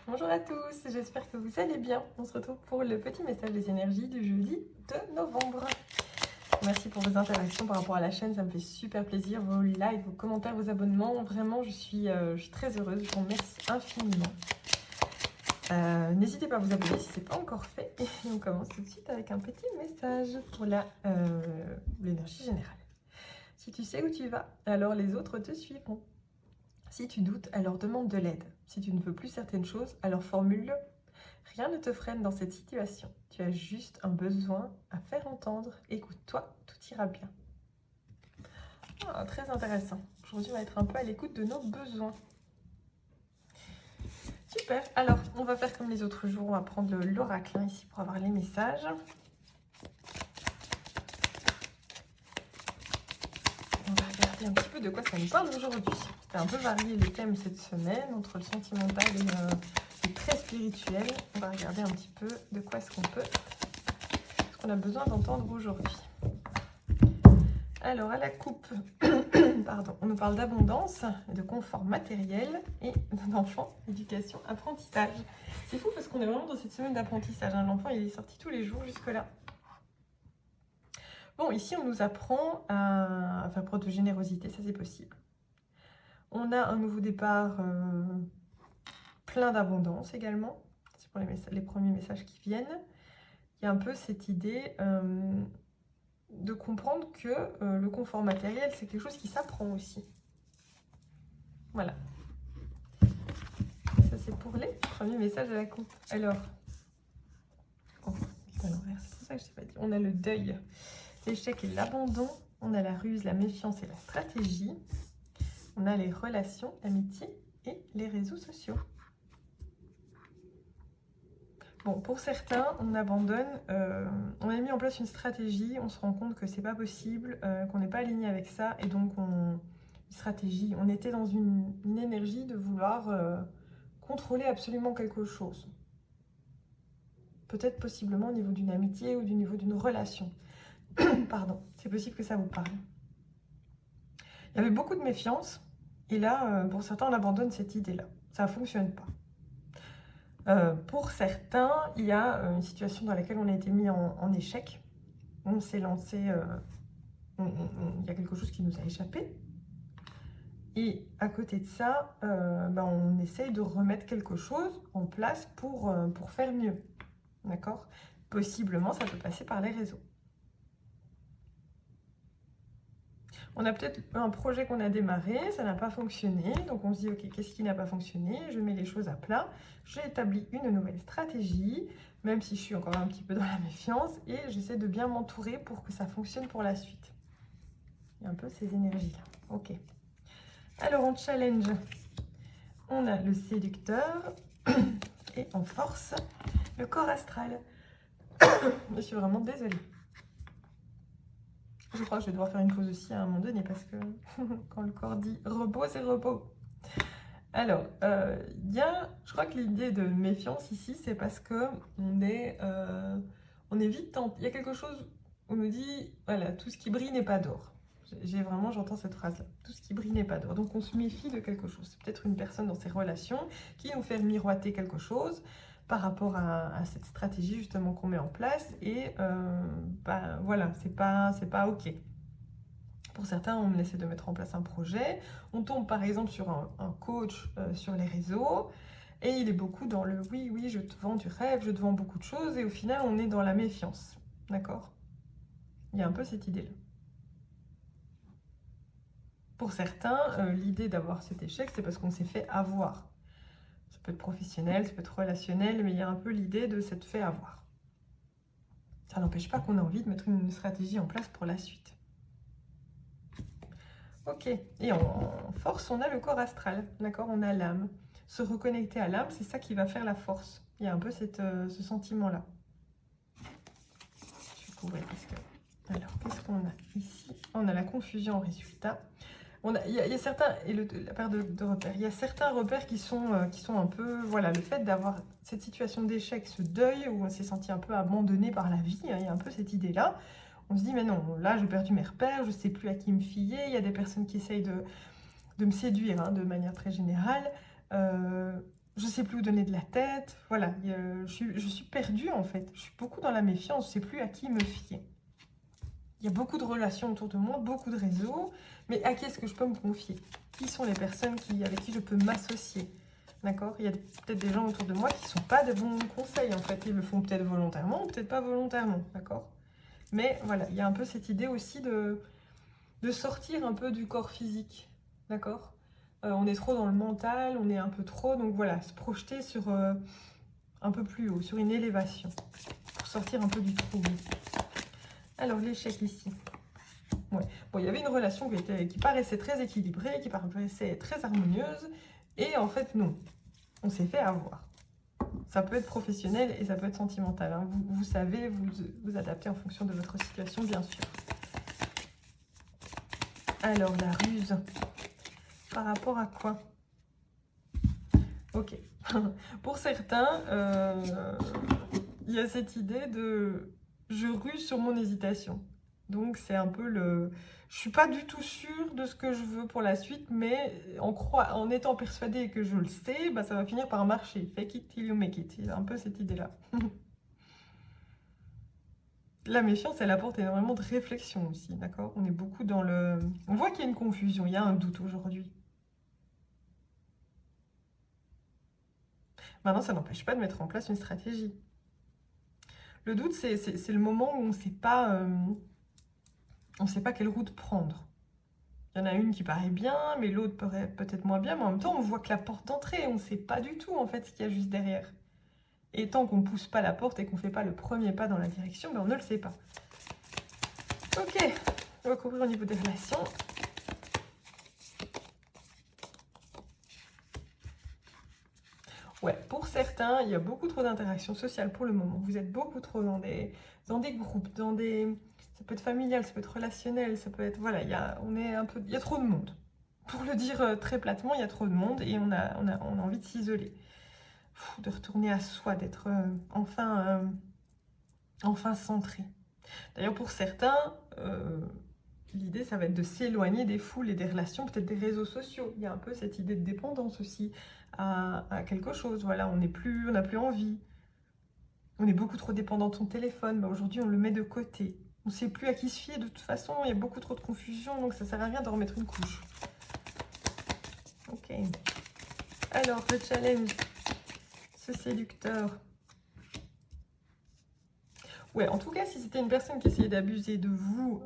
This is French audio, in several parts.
Bonjour à tous, j'espère que vous allez bien. On se retrouve pour le petit message des énergies du jeudi de novembre. Merci pour vos interactions par rapport à la chaîne, ça me fait super plaisir. Vos likes, vos commentaires, vos abonnements, vraiment je suis très heureuse, je vous remercie infiniment. N'hésitez pas à vous abonner si ce n'est pas encore fait. Et on commence tout de suite avec un petit message pour l'énergie générale. Si tu sais où tu vas, alors les autres te suivront. Si tu doutes, alors demande de l'aide. Si tu ne veux plus certaines choses, alors formule-le. Rien ne te freine dans cette situation. Tu as juste un besoin à faire entendre. Écoute-toi, tout ira bien. Très intéressant. Aujourd'hui, on va être un peu à l'écoute de nos besoins. Super. Alors, on va faire comme les autres jours. On va prendre l'oracle ici pour avoir les messages. On va regarder un petit peu de quoi ça nous parle aujourd'hui. C'était un peu varié les thèmes cette semaine, entre le sentimental et le très spirituel. On va regarder un petit peu de quoi est-ce qu'on a besoin d'entendre aujourd'hui. Alors, à la coupe, pardon, on nous parle d'abondance, de confort matériel et d'enfant, éducation, apprentissage. C'est fou parce qu'on est vraiment dans cette semaine d'apprentissage. L'enfant, il est sorti tous les jours jusque-là. Bon, ici, on nous apprend à faire preuve de générosité, ça c'est possible. On a un nouveau départ plein d'abondance également. C'est pour les premiers messages qui viennent. Il y a un peu cette idée de comprendre que le confort matériel, c'est quelque chose qui s'apprend aussi. Voilà. Ça, c'est pour les premiers messages à la coupe. Alors, c'est à l'envers, c'est ça que je t'ai pas dit. On a le deuil, l'échec et l'abandon. On a la ruse, la méfiance et la stratégie. On a les relations, l'amitié et les réseaux sociaux. Bon, pour certains, on abandonne, on a mis en place une stratégie, on se rend compte que c'est pas possible, qu'on n'est pas aligné avec ça, et donc une stratégie, on était dans une énergie de vouloir contrôler absolument quelque chose. Peut-être possiblement au niveau d'une amitié ou du niveau d'une relation. Pardon, c'est possible que ça vous parle. Il y avait beaucoup de méfiance, et là, pour certains, on abandonne cette idée-là. Ça ne fonctionne pas. Pour certains, il y a une situation dans laquelle on a été mis en échec. On s'est lancé, il y a quelque chose qui nous a échappé. Et à côté de ça, on essaye de remettre quelque chose en place pour faire mieux. D'accord ? Possiblement, ça peut passer par les réseaux. On a peut-être un projet qu'on a démarré, ça n'a pas fonctionné, donc on se dit, ok, qu'est-ce qui n'a pas fonctionné? Je mets les choses à plat, j'établis une nouvelle stratégie, même si je suis encore un petit peu dans la méfiance, et j'essaie de bien m'entourer pour que ça fonctionne pour la suite. Il y a un peu ces énergies-là. Ok. Alors, on challenge. On a le séducteur, et en force, le corps astral. Je suis vraiment désolée. Je crois que je vais devoir faire une pause aussi à un moment donné parce que quand le corps dit repos, c'est repos. Alors, je crois que l'idée de méfiance ici, c'est parce que on est vite tenté. Il y a quelque chose, on nous dit, voilà, tout ce qui brille n'est pas d'or. J'entends cette phrase-là. Tout ce qui brille n'est pas d'or. Donc, on se méfie de quelque chose. C'est peut-être une personne dans ses relations qui nous fait miroiter quelque chose par rapport à cette stratégie justement qu'on met en place. Et voilà, c'est pas OK. Pour certains, on essaie de mettre en place un projet. On tombe par exemple sur un coach sur les réseaux. Et il est beaucoup dans le oui, oui, je te vends du rêve, je te vends beaucoup de choses. Et au final, on est dans la méfiance. D'accord ? Il y a un peu cette idée-là. Pour certains, l'idée d'avoir cet échec, c'est parce qu'on s'est fait avoir. Ça peut être professionnel, ça peut être relationnel, mais il y a un peu l'idée de s'être fait avoir. Ça n'empêche pas qu'on a envie de mettre une stratégie en place pour la suite. Ok, et en force, on a le corps astral, d'accord? On a l'âme. Se reconnecter à l'âme, c'est ça qui va faire la force. Il y a un peu ce sentiment-là. Je vais couvrir parce que... Alors, qu'est-ce qu'on a ici? On a la confusion en résultat. Il y a certains, et la paire de repères, il y a certains repères qui sont un peu, voilà, le fait d'avoir cette situation d'échec, ce deuil, où on s'est senti un peu abandonné par la vie, hein, il y a un peu cette idée-là. On se dit, mais non, là, j'ai perdu mes repères, je ne sais plus à qui me fier, il y a des personnes qui essayent de me séduire, hein, de manière très générale. je sais plus où donner de la tête. Voilà, je suis perdue en fait. Je suis beaucoup dans la méfiance, je sais plus à qui me fier. Il y a beaucoup de relations autour de moi, beaucoup de réseaux, mais à qui est-ce que je peux me confier? Qui sont les personnes avec qui je peux m'associer? D'accord? Il y a peut-être des gens autour de moi qui ne sont pas de bons conseils, en fait. Ils le font peut-être volontairement ou peut-être pas volontairement, d'accord? Mais voilà, il y a un peu cette idée aussi de sortir un peu du corps physique, d'accord? On est trop dans le mental, on est un peu trop, donc voilà, se projeter sur un peu plus haut, sur une élévation, pour sortir un peu du trouble. Alors, l'échec ici. Ouais. Bon, il y avait une relation qui paraissait très équilibrée, qui paraissait très harmonieuse, et en fait, non. On s'est fait avoir. Ça peut être professionnel et ça peut être sentimental. Hein. Vous savez vous adapter en fonction de votre situation, bien sûr. Alors, la ruse. Par rapport à quoi? Ok. Pour certains, il y a cette idée de je ruse sur mon hésitation. Donc c'est un peu le... Je suis pas du tout sûre de ce que je veux pour la suite, mais en étant persuadée que je le sais, bah, ça va finir par marcher. Fake it till you make it. C'est un peu cette idée-là. La méfiance, elle apporte énormément de réflexion aussi, d'accord? On est beaucoup dans le... On voit qu'il y a une confusion, il y a un doute aujourd'hui. Maintenant, ça n'empêche pas de mettre en place une stratégie. Le doute, c'est le moment où on ne sait pas quelle route prendre. Il y en a une qui paraît bien, mais l'autre peut-être moins bien, mais en même temps, on voit que la porte d'entrée, on ne sait pas du tout en fait ce qu'il y a juste derrière. Et tant qu'on ne pousse pas la porte et qu'on ne fait pas le premier pas dans la direction, ben on ne le sait pas. Ok, on va couvrir au niveau des relations. Ouais, pour certains, il y a beaucoup trop d'interactions sociales pour le moment. Vous êtes beaucoup trop dans des groupes, ça peut être familial, ça peut être relationnel, ça peut être... Voilà, il y a trop de monde. Pour le dire très platement, il y a trop de monde et on a envie de s'isoler. De retourner à soi, d'être enfin centré. D'ailleurs, pour certains, l'idée, ça va être de s'éloigner des foules et des relations, peut-être des réseaux sociaux. Il y a un peu cette idée de dépendance aussi à quelque chose. Voilà, on n'a plus envie. On est beaucoup trop dépendant de son téléphone. Bah, aujourd'hui, on le met de côté. On ne sait plus à qui se fier de toute façon. Il y a beaucoup trop de confusion, donc ça ne sert à rien de remettre une couche. Ok. Alors, le challenge, ce séducteur. Ouais, en tout cas, si c'était une personne qui essayait d'abuser de vous,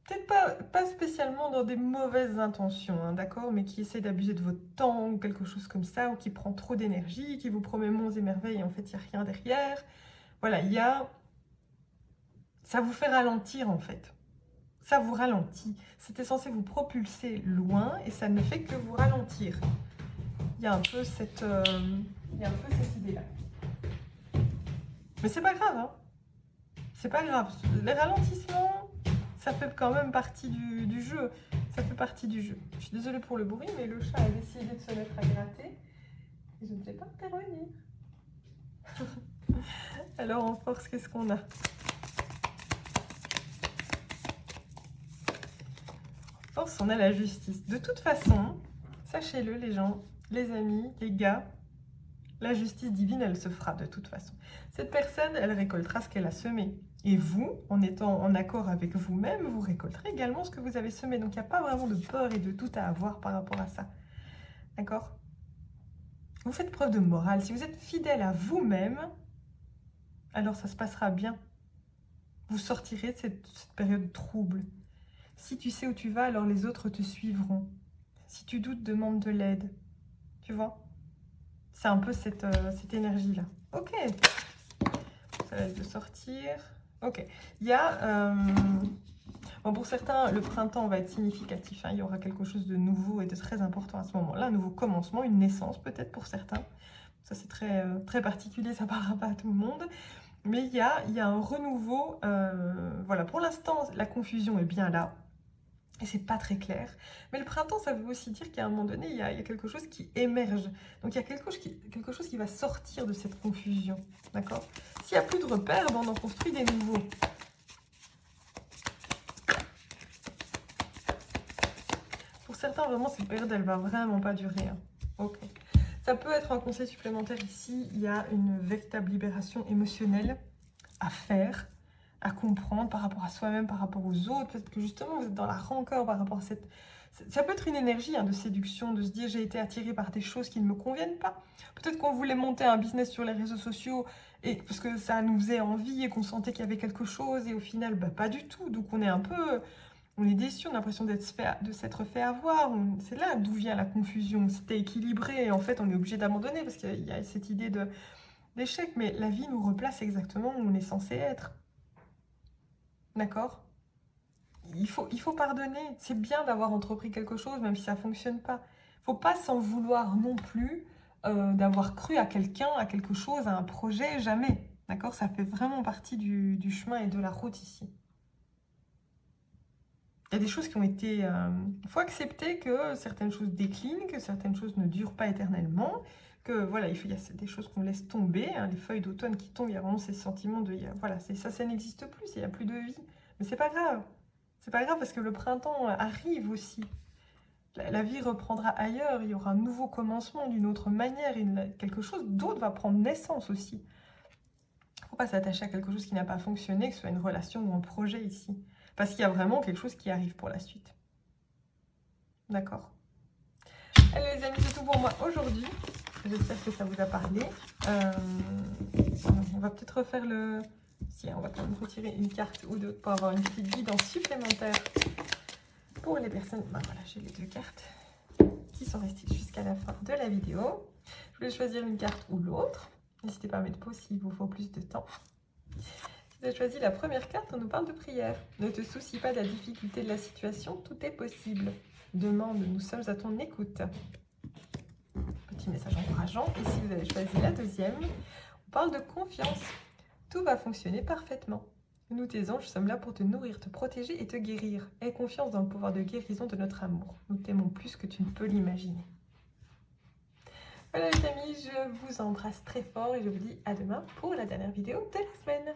peut-être pas spécialement dans des mauvaises intentions, hein, d'accord, mais qui essaie d'abuser de votre temps ou quelque chose comme ça, ou qui prend trop d'énergie, qui vous promet monts et merveilles et en fait, il n'y a rien derrière. Voilà, ça vous fait ralentir en fait. Ça vous ralentit. C'était censé vous propulser loin et ça ne fait que vous ralentir. Il y a un peu cette idée-là. Mais c'est pas grave, hein. C'est pas grave. Les ralentissements, ça fait quand même partie du jeu. Ça fait partie du jeu. Je suis désolée pour le bruit, mais le chat a décidé de se mettre à gratter. Et je ne vais pas intervenir. Alors en force, qu'est-ce qu'on a? En force, on a la justice. De toute façon, sachez-le les gens, les amis, les gars, la justice divine, elle se fera de toute façon. Cette personne, elle récoltera ce qu'elle a semé. Et vous, en étant en accord avec vous-même, vous récolterez également ce que vous avez semé. Donc, il n'y a pas vraiment de peur et de doute à avoir par rapport à ça. D'accord? Vous faites preuve de morale. Si vous êtes fidèle à vous-même, alors ça se passera bien. Vous sortirez de cette période trouble. Si tu sais où tu vas, alors les autres te suivront. Si tu doutes, demande de l'aide. Tu vois? C'est un peu cette énergie-là. Ok. Ça laisse de sortir. Ok. Il y a... Bon, pour certains, le printemps va être significatif. Hein. Il y aura quelque chose de nouveau et de très important à ce moment-là. Un nouveau commencement, une naissance peut-être pour certains. Ça, c'est très, très particulier, ça ne parlera pas à tout le monde. Mais il y a un renouveau. Voilà, pour l'instant, la confusion est bien là. Et c'est pas très clair. Mais le printemps, ça veut aussi dire qu'à un moment donné, il y a quelque chose qui émerge. Donc il y a quelque chose qui va sortir de cette confusion. D'accord? S'il n'y a plus de repères, ben, on en construit des nouveaux. Pour certains, vraiment, cette période, elle va vraiment pas durer. Hein. Ok. Ça peut être un conseil supplémentaire ici. Il y a une véritable libération émotionnelle à faire, à comprendre par rapport à soi-même, par rapport aux autres. Peut-être que justement, vous êtes dans la rancœur par rapport à cette... Ça peut être une énergie de séduction, de se dire j'ai été attiré par des choses qui ne me conviennent pas. Peut-être qu'on voulait monter un business sur les réseaux sociaux et parce que ça nous faisait envie et qu'on sentait qu'il y avait quelque chose et au final, pas du tout. Donc on est un peu... On est déçu, on a l'impression de s'être fait avoir. C'est là d'où vient la confusion. C'était équilibré et en fait on est obligé d'abandonner parce qu'il y a cette idée d'échec. Mais la vie nous replace exactement où on est censé être. D'accord ? Il faut pardonner. C'est bien d'avoir entrepris quelque chose, même si ça ne fonctionne pas. Il ne faut pas s'en vouloir non plus d'avoir cru à quelqu'un, à quelque chose, à un projet, jamais. D'accord ? Ça fait vraiment partie du chemin et de la route ici. Il y a des choses qui ont été... Il faut accepter que certaines choses déclinent, que certaines choses ne durent pas éternellement, que voilà, il y a des choses qu'on laisse tomber, hein, les feuilles d'automne qui tombent, il y a vraiment ces sentiments de... Voilà, ça n'existe plus, il n'y a plus de vie. Mais c'est pas grave. C'est pas grave parce que le printemps arrive aussi. La vie reprendra ailleurs, il y aura un nouveau commencement d'une autre manière, quelque chose d'autre va prendre naissance aussi. Il ne faut pas s'attacher à quelque chose qui n'a pas fonctionné, que ce soit une relation ou un projet ici. Parce qu'il y a vraiment quelque chose qui arrive pour la suite. D'accord. Allez les amis, c'est tout pour moi aujourd'hui. J'espère que ça vous a parlé. On va peut-être refaire le... Si, on va quand même retirer une carte ou deux pour avoir une petite guidance supplémentaire pour les personnes. Voilà, j'ai les deux cartes qui sont restées jusqu'à la fin de la vidéo. Je voulais choisir une carte ou l'autre. N'hésitez pas à mettre pause s'il vous faut plus de temps. Si vous avez choisi la première carte, on nous parle de prière. Ne te soucie pas de la difficulté de la situation, tout est possible. Demande, nous sommes à ton écoute. Petit message encourageant. Et si vous avez choisi la deuxième, on parle de confiance. Tout va fonctionner parfaitement. Nous, tes anges, sommes là pour te nourrir, te protéger et te guérir. Aie confiance dans le pouvoir de guérison de notre amour. Nous t'aimons plus que tu ne peux l'imaginer. Voilà les amis, je vous embrasse très fort et je vous dis à demain pour la dernière vidéo de la semaine.